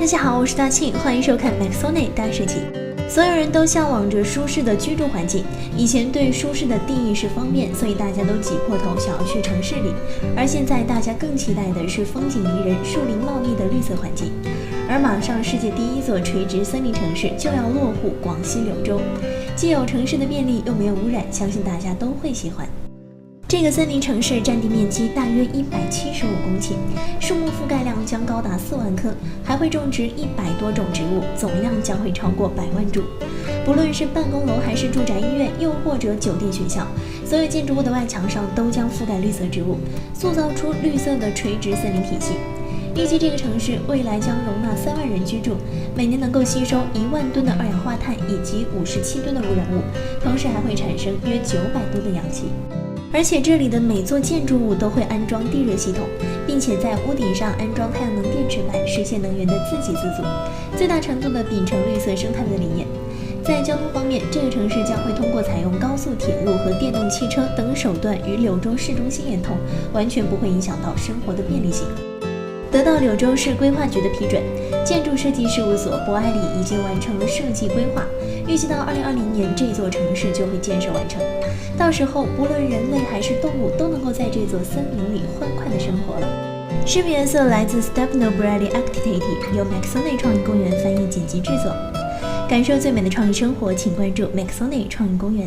大家好，我是大庆，欢迎收看 Maxone 大设计。所有人都向往着舒适的居住环境，以前对舒适的定义是方便，所以大家都挤破头想要去城市里，而现在大家更期待的是风景宜人、树林茂密的绿色环境。而马上世界第一座垂直森林城市就要落户广西柳州，既有城市的便利，又没有污染，相信大家都会喜欢。这个森林城市占地面积大约175公顷，树木覆盖量将高达4万棵，还会种植100多种植物，总量将会超过100万株。不论是办公楼还是住宅医院，又或者酒店学校，所有建筑物的外墙上都将覆盖绿色植物，塑造出绿色的垂直森林体系。预计这个城市未来将容纳3万人居住，每年能够吸收1万吨的二氧化碳以及57吨的污染物，同时还会产生约900吨的氧气。而且这里的每座建筑物都会安装地热系统，并且在屋顶上安装太阳能电池板，实现能源的自给自足，最大程度地秉承绿色生态的理念。在交通方面，这个城市将会通过采用高速铁路和电动汽车等手段与柳州市中心连通，完全不会影响到生活的便利性。得到柳州市规划局的批准，建筑设计事务所博爱里已经完成了设计规划，预计到2020年这座城市就会建设完成。到时候，不论人类还是动物都能够在这座森林里欢快地生活了。视频原色来自 Stefano Bradley Activity， 由 Maxone 创意公园翻译剪辑制作。感受最美的创意生活，请关注 Maxone 创意公园。